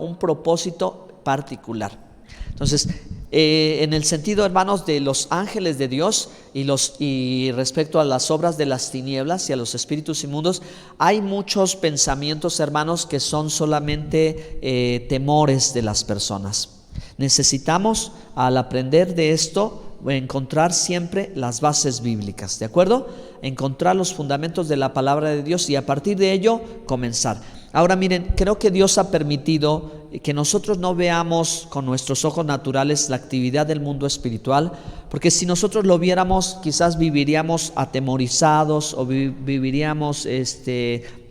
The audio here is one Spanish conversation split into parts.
un propósito particular. Entonces, en el sentido, hermanos, de los ángeles de Dios y respecto a las obras de las tinieblas y a los espíritus inmundos, hay muchos pensamientos, hermanos, que son solamente temores de las personas. Necesitamos, al aprender de esto, encontrar siempre las bases bíblicas, ¿de acuerdo? Encontrar los fundamentos de la palabra de Dios y a partir de ello comenzar. Ahora miren, creo que Dios ha permitido que nosotros no veamos con nuestros ojos naturales la actividad del mundo espiritual, porque si nosotros lo viéramos, quizás viviríamos atemorizados o viviríamos,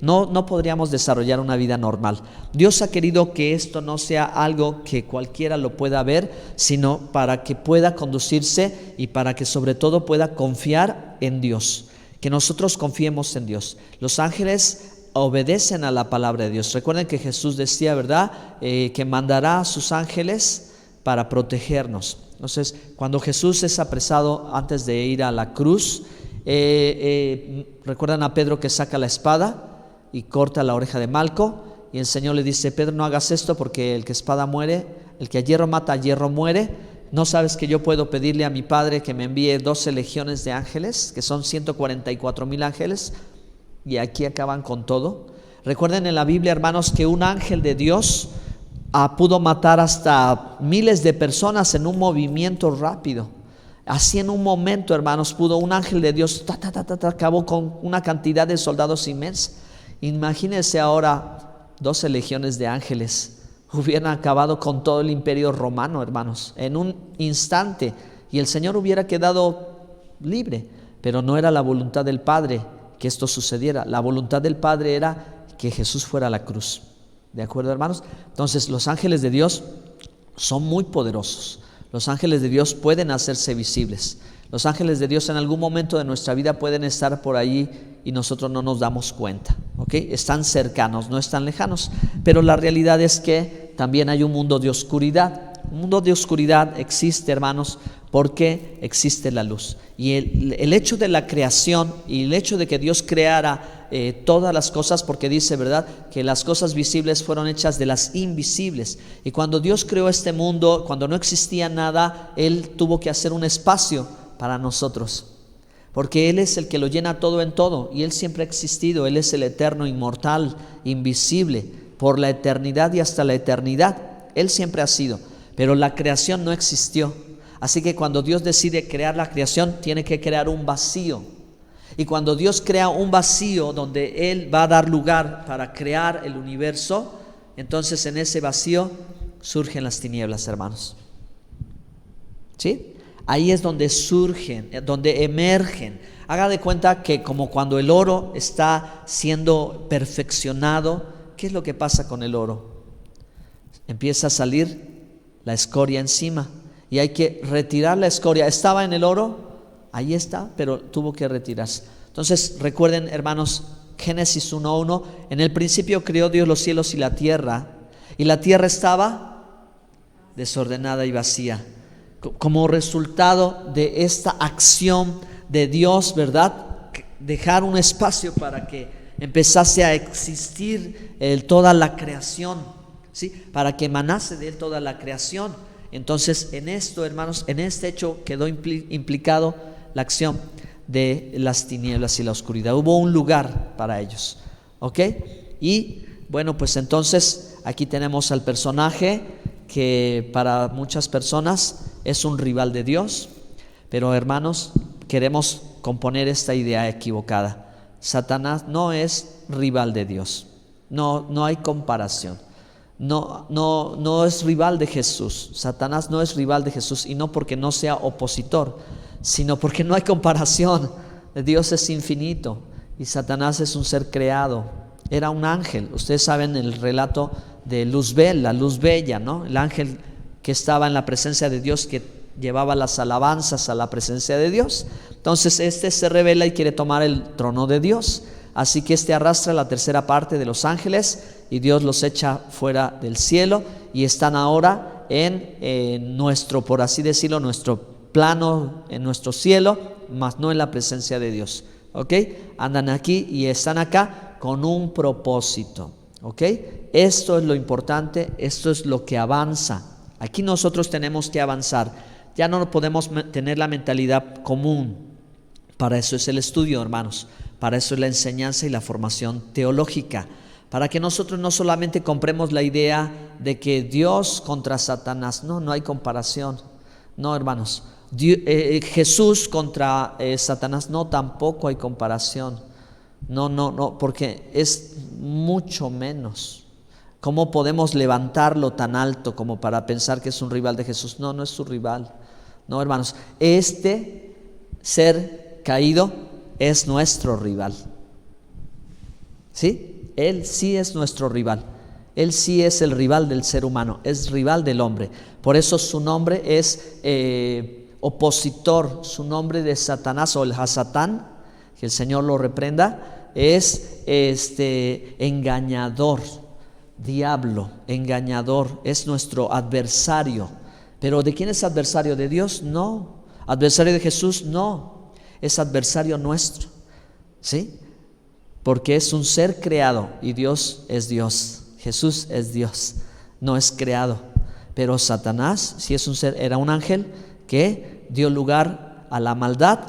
no podríamos desarrollar una vida normal. Dios ha querido que esto no sea algo que cualquiera lo pueda ver, sino para que pueda conducirse y para que sobre todo pueda confiar en Dios, que nosotros confiemos en Dios. Los ángeles obedecen a la palabra de Dios. Recuerden que Jesús decía, ¿verdad? Que mandará a sus ángeles para protegernos. Entonces, cuando Jesús es apresado antes de ir a la cruz, recuerdan a Pedro que saca la espada y corta la oreja de Malco, y el Señor le dice: Pedro, no hagas esto, porque el que espada muere, el que a hierro mata, a hierro muere. ¿No sabes que yo puedo pedirle a mi Padre que me envíe 12 legiones de ángeles, que son 144,000 ángeles? Y aquí acaban con todo. Recuerden en la Biblia, hermanos, que un ángel de Dios pudo matar hasta miles de personas en un movimiento rápido. Así en un momento, hermanos, pudo un ángel de Dios acabó con una cantidad de soldados inmensa. Imagínense ahora 12 legiones de ángeles hubieran acabado con todo el imperio romano, hermanos, en un instante, y el Señor hubiera quedado libre. Pero no era la voluntad del Padre que esto sucediera. La voluntad del Padre era que Jesús fuera a la cruz. ¿De acuerdo, hermanos? Entonces, los ángeles de Dios son muy poderosos. Los ángeles de Dios pueden hacerse visibles. Los ángeles de Dios en algún momento de nuestra vida pueden estar por allí y nosotros no nos damos cuenta, ¿ok? Están cercanos, no están lejanos. Pero la realidad es que también hay un mundo de oscuridad. Un mundo de oscuridad existe, hermanos, porque existe la luz. Y el hecho de la creación y el hecho de que Dios creara todas las cosas, porque dice, ¿verdad?, que las cosas visibles fueron hechas de las invisibles. Y cuando Dios creó este mundo, cuando no existía nada, Él tuvo que hacer un espacio para nosotros, porque Él es el que lo llena todo en todo, y Él siempre ha existido. Él es el eterno, inmortal, invisible, por la eternidad y hasta la eternidad. Él siempre ha sido, pero la creación no existió. Así que cuando Dios decide crear la creación, tiene que crear un vacío. Y cuando Dios crea un vacío donde Él va a dar lugar para crear el universo, entonces en ese vacío surgen las tinieblas, hermanos. ¿Sí? Ahí es donde surgen, donde emergen. Haga de cuenta que como cuando el oro está siendo perfeccionado, ¿qué es lo que pasa con el oro? Empieza a salir la escoria encima. Y hay que retirar la escoria. Estaba en el oro, ahí está, pero tuvo que retirarse. Entonces recuerden, hermanos, Génesis 1:1, en el principio creó Dios los cielos y la tierra estaba desordenada y vacía. Como resultado de esta acción de Dios, ¿verdad?, dejar un espacio para que empezase a existir toda la creación, ¿sí?, para que emanase de Él toda la creación. Entonces, en esto, hermanos, en este hecho quedó implicado la acción de las tinieblas y la oscuridad. Hubo un lugar para ellos, ¿ok? Y bueno, pues entonces aquí tenemos al personaje que para muchas personas es un rival de Dios, pero hermanos, queremos componer esta idea equivocada. Satanás no es rival de Dios, no hay comparación. No es rival de Jesús. Satanás no es rival de Jesús, y no porque no sea opositor, sino porque no hay comparación. Dios es infinito y Satanás es un ser creado. Era un ángel. Ustedes saben el relato de Luzbel, la luz bella, ¿no? El ángel que estaba en la presencia de Dios, que llevaba las alabanzas a la presencia de Dios. Entonces se revela y quiere tomar el trono de Dios. Así que arrastra la tercera parte de los ángeles y Dios los echa fuera del cielo, y están ahora en nuestro, por así decirlo, nuestro plano, en nuestro cielo, mas no en la presencia de Dios. ¿Ok? Andan aquí y están acá con un propósito. ¿Ok? Esto es lo importante, esto es lo que avanza. Aquí nosotros tenemos que avanzar. Ya no podemos tener la mentalidad común. Para eso es el estudio, hermanos. Para eso es la enseñanza y la formación teológica. Para que nosotros no solamente compremos la idea de que Dios contra Satanás. No, no hay comparación. No, hermanos. Jesús contra Satanás. No, tampoco hay comparación. No, porque es mucho menos. ¿Cómo podemos levantarlo tan alto como para pensar que es un rival de Jesús? No, no es su rival. No, hermanos, este ser caído es nuestro rival. ¿Sí? Él sí es nuestro rival. Él sí es el rival del ser humano, es rival del hombre. Por eso su nombre es opositor, su nombre de Satanás o el Hasatán, que el Señor lo reprenda, es engañador. Diablo, engañador, es nuestro adversario. ¿Pero de quién es adversario? ¿De Dios? No. ¿Adversario de Jesús? No. Es adversario nuestro. ¿Sí? Porque es un ser creado y Dios es Dios. Jesús es Dios, no es creado. Pero Satanás, si es un ser, era un ángel que dio lugar a la maldad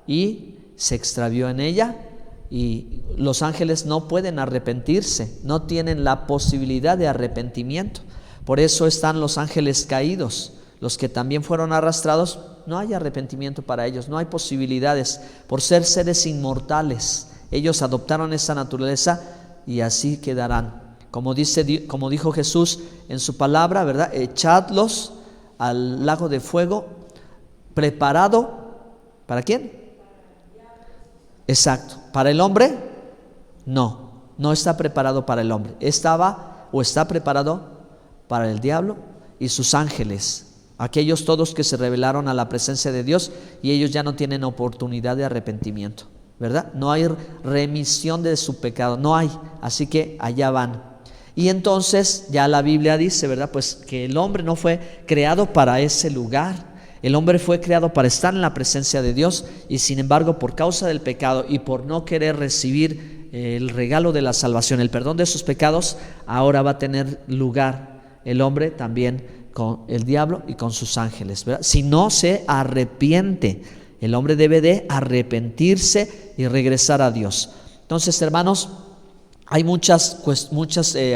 y se extravió en ella. Y los ángeles no pueden arrepentirse, no tienen la posibilidad de arrepentimiento. Por eso están los ángeles caídos, los que también fueron arrastrados. No hay arrepentimiento para ellos, no hay posibilidades. Por ser seres inmortales, ellos adoptaron esa naturaleza y así quedarán. Como dijo Jesús en su palabra, ¿verdad? Echadlos al lago de fuego preparado. ¿Para quién? Exacto. ¿Para el hombre? No está preparado para el hombre. Estaba o está preparado para el diablo y sus ángeles, aquellos todos que se rebelaron a la presencia de Dios, y ellos ya no tienen oportunidad de arrepentimiento, ¿verdad? No hay remisión de su pecado, no hay, así que allá van. Y entonces ya la Biblia dice, ¿verdad? Pues que el hombre no fue creado para ese lugar. El hombre fue creado para estar en la presencia de Dios, y sin embargo, por causa del pecado y por no querer recibir el regalo de la salvación, el perdón de sus pecados, ahora va a tener lugar el hombre también con el diablo y con sus ángeles, ¿verdad? Si no se arrepiente, el hombre debe de arrepentirse y regresar a Dios. Entonces, hermanos, hay muchos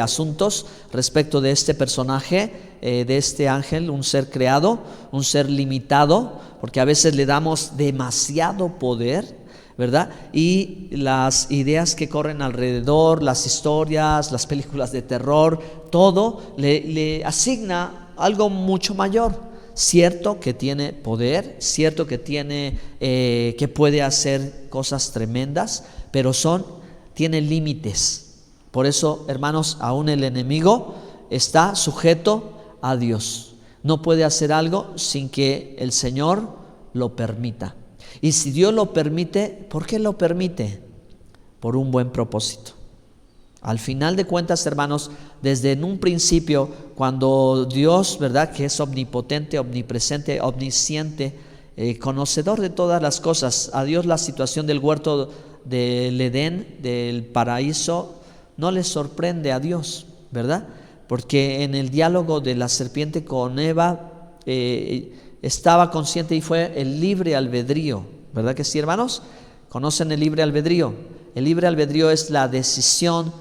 asuntos respecto de este personaje, de este ángel, un ser creado, un ser limitado, porque a veces le damos demasiado poder, ¿verdad? Y las ideas que corren alrededor, las historias, las películas de terror, todo le asigna algo mucho mayor. Cierto que tiene poder, cierto que que puede hacer cosas tremendas, pero tiene límites. Por eso, hermanos, aún el enemigo está sujeto a Dios. No puede hacer algo sin que el Señor lo permita. Y si Dios lo permite, ¿por qué lo permite? Por un buen propósito. Al final de cuentas, hermanos, desde en un principio, cuando Dios, ¿verdad?, que es omnipotente, omnipresente, omnisciente, conocedor de todas las cosas, a Dios la situación del huerto del Edén, del paraíso, no le sorprende a Dios, ¿verdad? Porque en el diálogo de la serpiente con Eva estaba consciente, y fue el libre albedrío, ¿verdad que sí, hermanos? ¿Conocen el libre albedrío? El libre albedrío es la decisión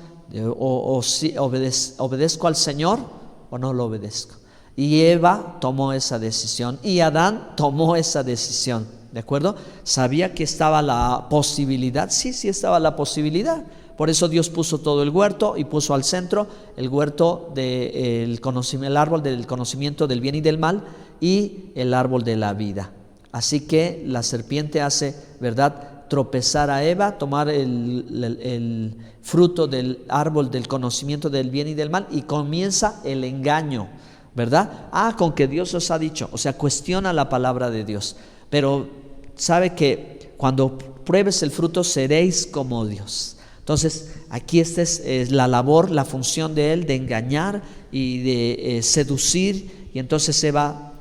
si obedezco al Señor o no lo obedezco. Y Eva tomó esa decisión y Adán tomó esa decisión, ¿de acuerdo? Sabía que estaba la posibilidad, sí estaba la posibilidad. Por eso Dios puso todo el huerto y puso al centro el huerto el árbol del conocimiento del bien y del mal y el árbol de la vida. Así que la serpiente hace, ¿verdad?, tropezar a Eva, tomar el fruto del árbol del conocimiento del bien y del mal, y comienza el engaño, ¿verdad? Con que Dios os ha dicho, o sea, cuestiona la palabra de Dios, pero sabe que cuando pruebes el fruto seréis como Dios. Entonces, aquí esta es la labor, la función de él, de engañar y de seducir. Y entonces Eva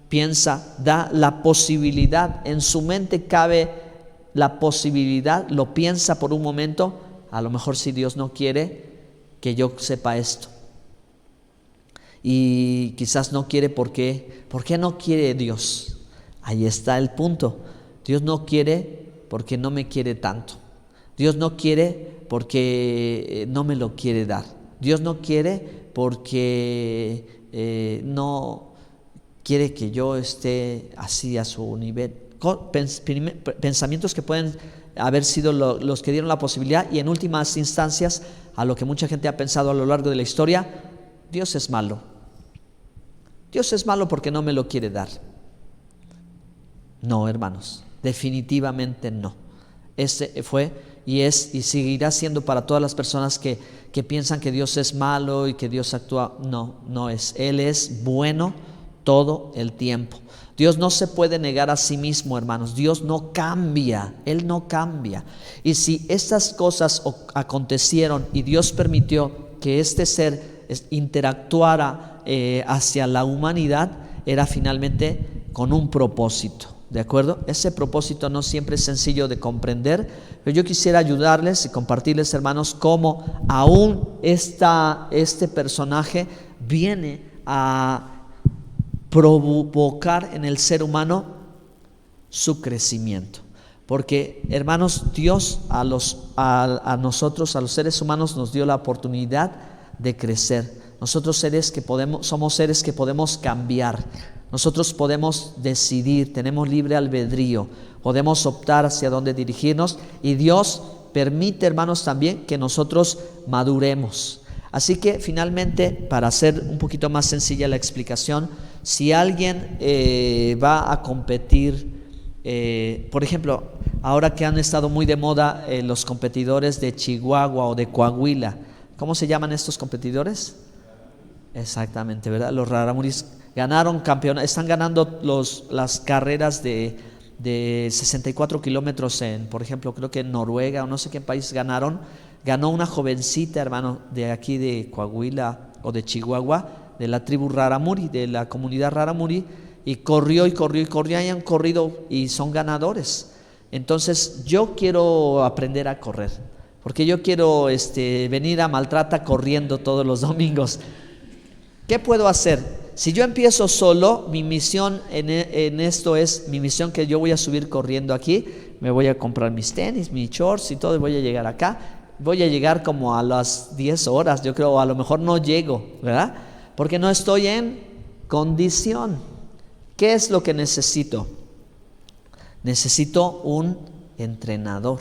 piensa, da la posibilidad, en su mente cabe la posibilidad, lo piensa por un momento, a lo mejor si Dios no quiere que yo sepa esto. Y quizás no quiere porque, ¿por qué no quiere Dios? Ahí está el punto. Dios no quiere porque no me quiere tanto. Dios no quiere porque no me lo quiere dar. Dios no quiere porque no quiere que yo esté así a su nivel. Pensamientos que pueden haber sido los que dieron la posibilidad, y en últimas instancias a lo que mucha gente ha pensado a lo largo de la historia: Dios es malo. Dios es malo porque no me lo quiere dar. No, hermanos, definitivamente no. Ese fue y es y seguirá siendo para todas las personas que piensan que Dios es malo y que Dios actúa. No, no es. Él es bueno todo el tiempo. Dios no se puede negar a sí mismo, hermanos. Dios no cambia, Él no cambia. Y si estas cosas acontecieron y Dios permitió que este ser interactuara hacia la humanidad, era finalmente con un propósito. ¿De acuerdo? Ese propósito no siempre es sencillo de comprender, pero yo quisiera ayudarles y compartirles, hermanos, cómo aún este personaje viene a provocar en el ser humano su crecimiento. Porque, hermanos, Dios a nosotros, a los seres humanos, nos dio la oportunidad de crecer. Nosotros somos seres que podemos cambiar. Nosotros podemos decidir, tenemos libre albedrío, podemos optar hacia dónde dirigirnos, y Dios permite, hermanos, también que nosotros maduremos. Así que finalmente, para hacer un poquito más sencilla la explicación, si alguien va a competir, por ejemplo, ahora que han estado muy de moda los competidores de Chihuahua o de Coahuila, ¿cómo se llaman estos competidores? Exactamente, ¿verdad? Los raramuris ganaron campeonato, están ganando las carreras de 64 kilómetros por ejemplo, creo que en Noruega o no sé qué país ganó una jovencita, hermano, de aquí de Coahuila o de Chihuahua, de la tribu raramuri, de la comunidad raramuri, y corrió y han corrido y son ganadores. Entonces yo quiero aprender a correr, porque yo quiero venir a Maltrata corriendo todos los domingos. ¿Qué puedo hacer? Si yo empiezo solo, mi misión en esto es, mi misión que yo voy a subir corriendo aquí, me voy a comprar mis tenis, mis shorts y todo, y voy a llegar acá. Voy a llegar como a las 10 horas, yo creo, a lo mejor no llego, ¿verdad? Porque no estoy en condición. ¿Qué es lo que necesito? Necesito un entrenador.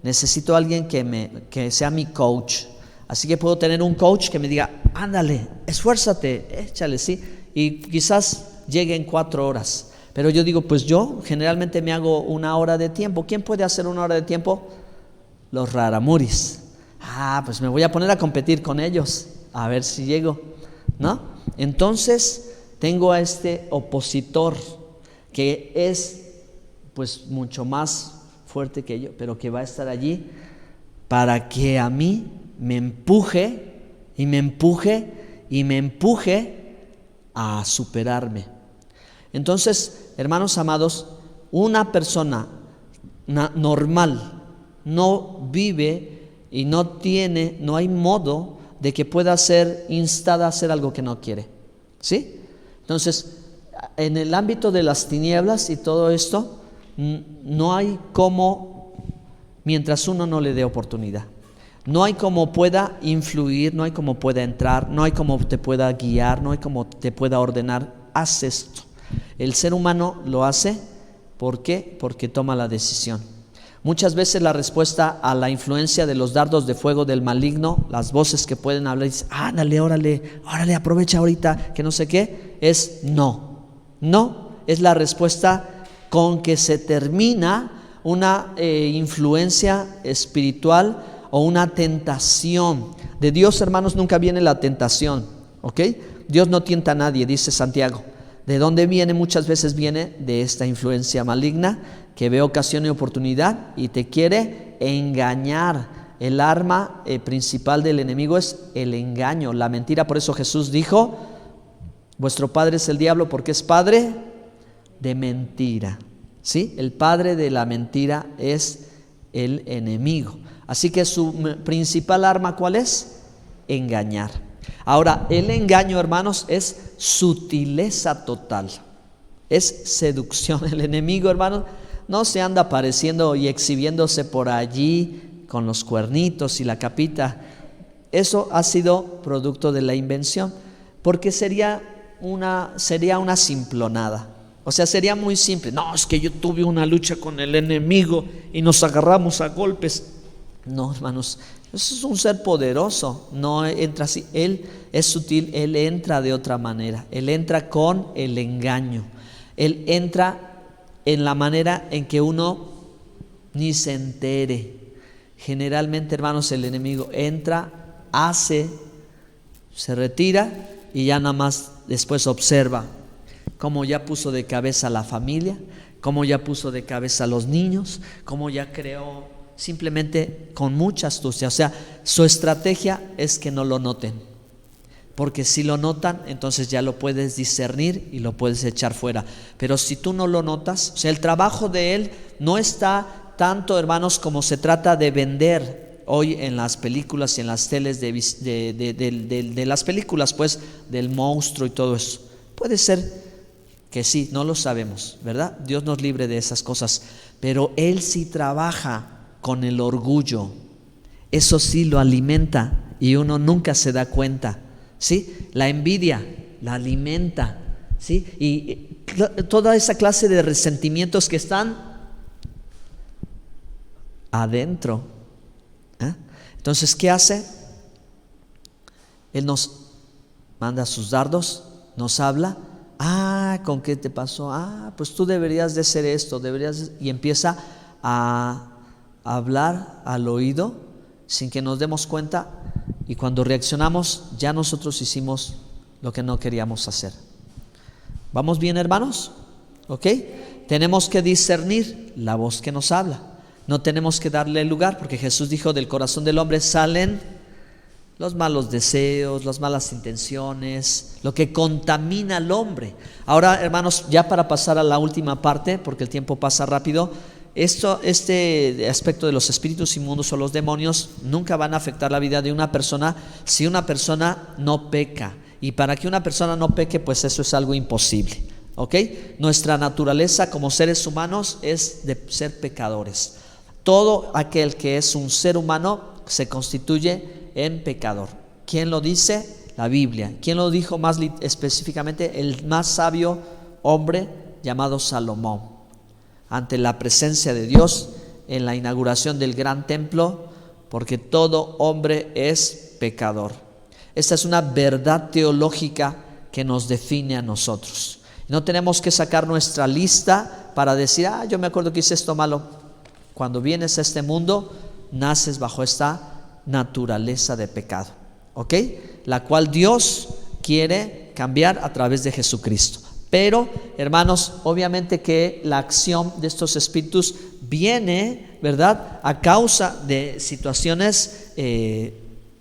Necesito alguien que sea mi coach. Así que puedo tener un coach que me diga: ándale, esfuérzate, échale, sí. Y quizás llegue en 4 horas. Pero yo digo, pues yo generalmente me hago 1 hora de tiempo. ¿Quién puede hacer 1 hora de tiempo? Los raramuris. Pues me voy a poner a competir con ellos, a ver si llego, ¿no? Entonces tengo a este opositor que es pues mucho más fuerte que yo, pero que va a estar allí para que a mí me empuje y me empuje y me empuje a superarme. Entonces, hermanos amados, una persona normal no vive y no hay modo de que pueda ser instada a hacer algo que no quiere, ¿sí? Entonces, en el ámbito de las tinieblas y todo esto, no hay cómo, mientras uno no le dé oportunidad, no hay como pueda influir, no hay como pueda entrar, no hay como te pueda guiar, no hay como te pueda ordenar: haz esto. El ser humano lo hace, ¿por qué? Porque toma la decisión. Muchas veces la respuesta a la influencia de los dardos de fuego del maligno, las voces que pueden hablar y dicen: ándale, órale, aprovecha ahorita, que no sé qué, es no. No es la respuesta con que se termina una influencia espiritual o una tentación. De Dios, hermanos, nunca viene la tentación, ¿ok? Dios no tienta a nadie, dice Santiago. ¿De dónde viene? Muchas veces viene de esta influencia maligna que ve ocasión y oportunidad y te quiere engañar. El arma principal del enemigo es el engaño, la mentira. Por eso Jesús dijo: vuestro padre es el diablo, porque es padre de mentira, ¿sí? El padre de la mentira es el enemigo. Así que su principal arma, ¿cuál es? engañar. Ahora, el engaño, hermanos, es sutileza total, es seducción. El enemigo, hermanos, no se anda apareciendo y exhibiéndose por allí con los cuernitos y la capita. Eso ha sido producto de la invención, porque sería una simplonada. O sea, sería muy simple. No, es que yo tuve una lucha con el enemigo y nos agarramos a golpes. No, hermanos, eso es un ser poderoso. No entra así. Él es sutil, él entra de otra manera. Él entra con el engaño. Él entra en la manera en que uno ni se entere. Generalmente, hermanos, el enemigo entra, hace, se retira y ya nada más después observa cómo ya puso de cabeza a la familia, cómo ya puso de cabeza a los niños, cómo ya creó, simplemente con mucha astucia. O sea, su estrategia es que no lo noten, porque si lo notan, entonces ya lo puedes discernir y lo puedes echar fuera. Pero si tú no lo notas, o sea, el trabajo de él no está tanto, hermanos, como se trata de vender hoy en las películas y en las teles de las películas, pues, del monstruo y todo eso. Puede ser que sí, no lo sabemos, ¿verdad? Dios nos libre de esas cosas, pero él sí trabaja con el orgullo. Eso sí lo alimenta y uno nunca se da cuenta, ¿sí? La envidia la alimenta, ¿sí? Y toda esa clase de resentimientos que están adentro. Entonces, ¿qué hace? Él nos manda sus dardos, nos habla. ¿Con qué te pasó? Pues tú deberías de hacer esto, y empieza a hablar al oído sin que nos demos cuenta, y cuando reaccionamos ya nosotros hicimos lo que no queríamos hacer. ¿Vamos bien, hermanos? ¿Ok? Tenemos que discernir la voz que nos habla. No tenemos que darle lugar, porque Jesús dijo: del corazón del hombre salen los malos deseos, las malas intenciones, lo que contamina al hombre. Ahora, hermanos, ya para pasar a la última parte, porque el tiempo pasa rápido, este aspecto de los espíritus inmundos o los demonios nunca van a afectar la vida de una persona si una persona no peca. Y para que una persona no peque, pues eso es algo imposible, ¿ok? Nuestra naturaleza como seres humanos es de ser pecadores. Todo aquel que es un ser humano se constituye en pecador. ¿Quién lo dice? La Biblia. ¿Quién lo dijo más específicamente? El más sabio hombre llamado Salomón, ante la presencia de Dios en la inauguración del gran templo, porque todo hombre es pecador. Esta es una verdad teológica que nos define a nosotros. No tenemos que sacar nuestra lista para decir: yo me acuerdo que hice esto malo. Cuando vienes a este mundo, naces bajo esta naturaleza de pecado, ¿ok? La cual Dios quiere cambiar a través de Jesucristo. Pero, hermanos, obviamente que la acción de estos espíritus viene, ¿verdad?, a causa de situaciones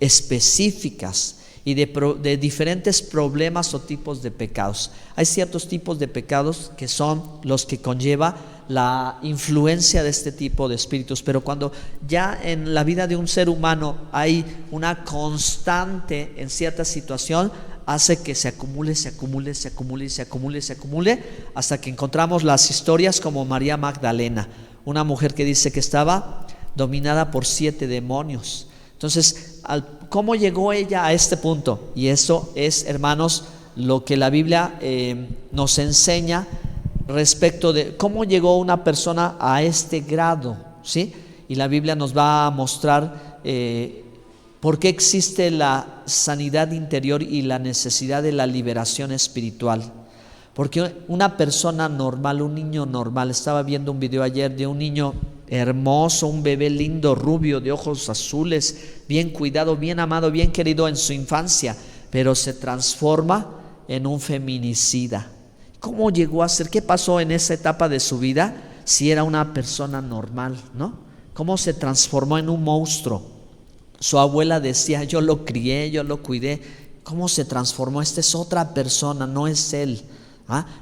específicas y de diferentes problemas o tipos de pecados. Hay ciertos tipos de pecados que son los que conlleva la influencia de este tipo de espíritus, pero cuando ya en la vida de un ser humano hay una constante en cierta situación, hace que se acumule hasta que encontramos las historias como María Magdalena, una mujer que dice que estaba dominada por 7 demonios. Entonces, ¿cómo llegó ella a este punto? Y eso es, hermanos, lo que la Biblia nos enseña respecto de cómo llegó una persona a este grado, ¿sí? Y la Biblia nos va a mostrar por qué existe la sanidad interior y la necesidad de la liberación espiritual. Porque una persona normal, un niño normal, estaba viendo un video ayer de un niño hermoso, un bebé lindo, rubio, de ojos azules, bien cuidado, bien amado, bien querido en su infancia, pero se transforma en un feminicida. ¿Cómo llegó a ser? ¿Qué pasó en esa etapa de su vida si era una persona normal, ¿no? ¿Cómo se transformó en un monstruo? Su abuela decía: yo lo crié, yo lo cuidé. ¿Cómo se transformó? Esta es otra persona, no es él.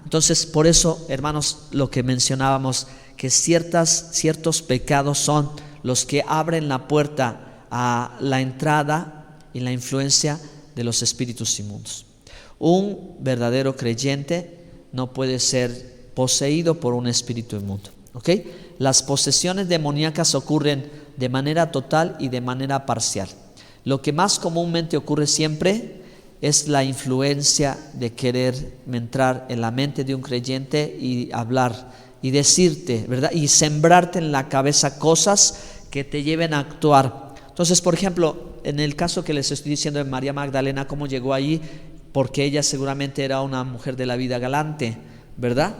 Entonces, por eso, hermanos, lo que mencionábamos, que ciertos pecados son los que abren la puerta a la entrada y la influencia de los espíritus inmundos. Un verdadero creyente no puede ser poseído por un espíritu inmundo. ¿Okay? Las posesiones demoníacas ocurren de manera total y de manera parcial. Lo que más comúnmente ocurre siempre es la influencia de querer entrar en la mente de un creyente y hablar y decirte, ¿verdad? Y sembrarte en la cabeza cosas que te lleven a actuar. Entonces, por ejemplo, en el caso que les estoy diciendo de María Magdalena, cómo llegó allí, porque ella seguramente era una mujer de la vida galante, ¿verdad?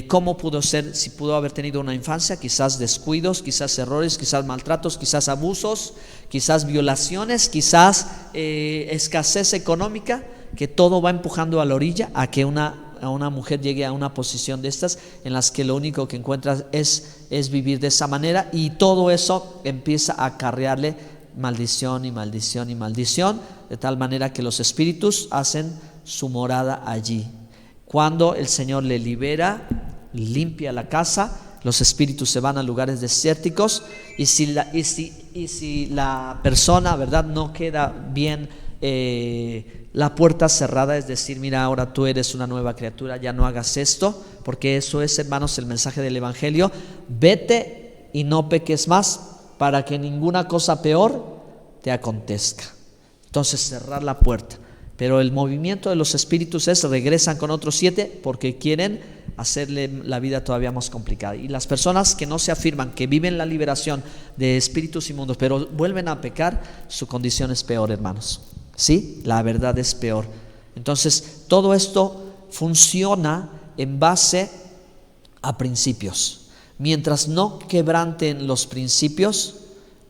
¿Cómo pudo ser? Si pudo haber tenido una infancia, quizás descuidos, quizás errores, quizás maltratos, quizás abusos, quizás violaciones, quizás escasez económica, que todo va empujando a la orilla a que una mujer llegue a una posición de estas en las que lo único que encuentras es vivir de esa manera, y todo eso empieza a acarrearle maldición y maldición y maldición, de tal manera que los espíritus hacen su morada allí. Cuando el Señor le libera, limpia la casa, los espíritus se van a lugares desérticos, y si la persona, ¿verdad?, no queda bien la puerta cerrada, es decir, mira, ahora tú eres una nueva criatura, ya no hagas esto, porque eso es, hermanos, el mensaje del Evangelio. Vete y no peques más, para que ninguna cosa peor te acontezca. Entonces, cerrar la puerta. Pero el movimiento de los espíritus es: regresan con otros 7 porque quieren hacerle la vida todavía más complicada. Y las personas que no se afirman, que viven la liberación de espíritus inmundos, pero vuelven a pecar, su condición es peor, hermanos. ¿Sí? La verdad es peor. Entonces, todo esto funciona en base a principios. Mientras no quebranten los principios,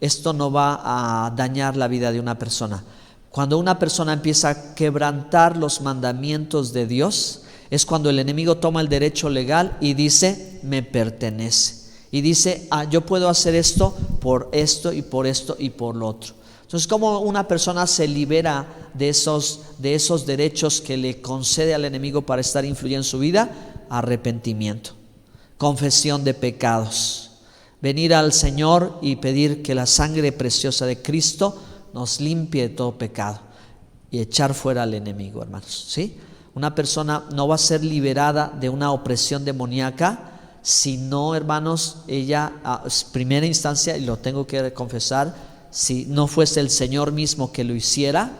esto no va a dañar la vida de una persona. Cuando una persona empieza a quebrantar los mandamientos de Dios, es cuando el enemigo toma el derecho legal y dice: me pertenece. Y dice: yo puedo hacer esto por esto y por esto y por lo otro. Entonces, ¿cómo una persona se libera de esos derechos que le concede al enemigo para estar influyendo en su vida? Arrepentimiento, confesión de pecados, venir al Señor y pedir que la sangre preciosa de Cristo nos limpie de todo pecado y echar fuera al enemigo, hermanos. ¿Sí? Una persona no va a ser liberada de una opresión demoníaca si no, hermanos, ella, primera instancia, y lo tengo que confesar, si no fuese el Señor mismo que lo hiciera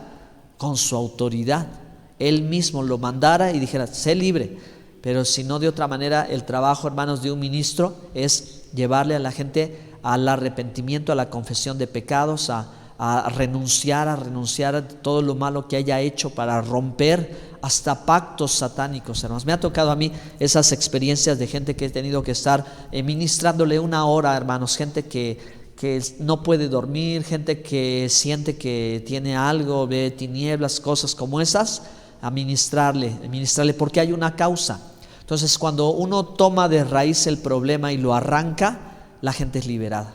con su autoridad, Él mismo lo mandara y dijera: sé libre. Pero si no, de otra manera, el trabajo, hermanos, de un ministro es llevarle a la gente al arrepentimiento, a la confesión de pecados, a renunciar a todo lo malo que haya hecho, para romper hasta pactos satánicos, hermanos. Me ha tocado a mí esas experiencias de gente que he tenido que estar ministrándole 1 hora, hermanos, gente que no puede dormir, gente que siente que tiene algo, ve tinieblas, cosas como esas, a ministrarle, porque hay una causa. Entonces, cuando uno toma de raíz el problema y lo arranca, la gente es liberada.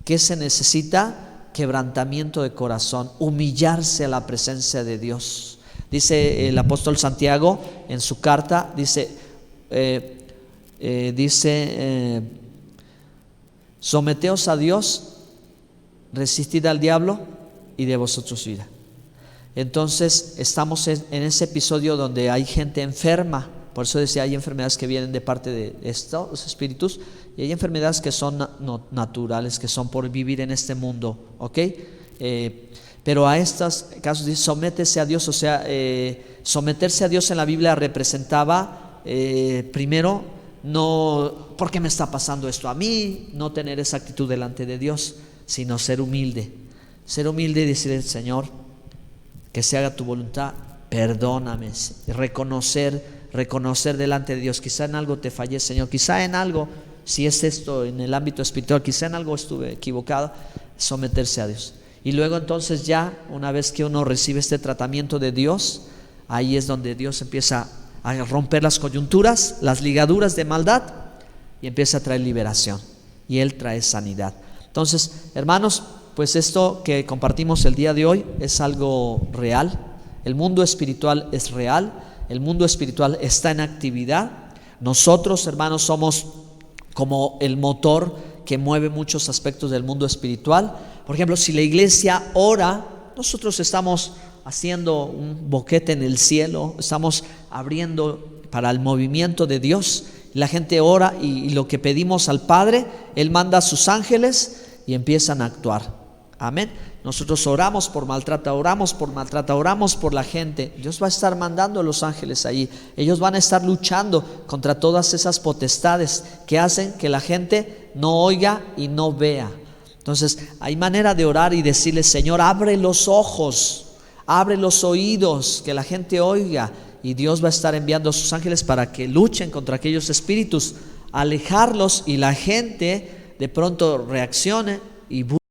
¿Qué se necesita? Quebrantamiento de corazón, humillarse a la presencia de Dios. Dice el apóstol Santiago en su carta, dice someteos a Dios, resistid al diablo y de vosotros huirá. Entonces estamos en ese episodio donde hay gente enferma. Por eso decía, hay enfermedades que vienen de parte de estos espíritus, y hay enfermedades que son naturales, que son por vivir en este mundo, ¿ok? Pero a estos casos dice: sométese a Dios. O sea, someterse a Dios en la Biblia representaba, primero, no, ¿por qué me está pasando esto a mí? No tener esa actitud delante de Dios, sino ser humilde y decirle: Señor, que se haga tu voluntad, perdóname. Reconocer delante de Dios: quizá en algo te fallé, Señor, quizá en algo, si es esto en el ámbito espiritual, quizá en algo estuve equivocado. Someterse a Dios. Y luego, entonces, ya una vez que uno recibe este tratamiento de Dios, ahí es donde Dios empieza a romper las coyunturas, las ligaduras de maldad, y empieza a traer liberación, y Él trae sanidad. Entonces, hermanos, pues esto que compartimos el día de hoy es algo real. El mundo espiritual es real, el mundo espiritual está en actividad. Nosotros, hermanos, somos como el motor que mueve muchos aspectos del mundo espiritual. Por ejemplo, si la iglesia ora nosotros estamos haciendo un boquete en el cielo, estamos abriendo para el movimiento de Dios. La gente ora y lo que pedimos al Padre, Él manda a sus ángeles y empiezan a actuar. Amén. Nosotros oramos por maltrata, oramos por la gente. Dios va a estar mandando a los ángeles allí. Ellos van a estar luchando contra todas esas potestades que hacen que la gente no oiga y no vea. Entonces hay manera de orar y decirle: Señor, abre los ojos, abre los oídos, que la gente oiga. Y Dios va a estar enviando a sus ángeles para que luchen contra aquellos espíritus, alejarlos, y la gente de pronto reaccione y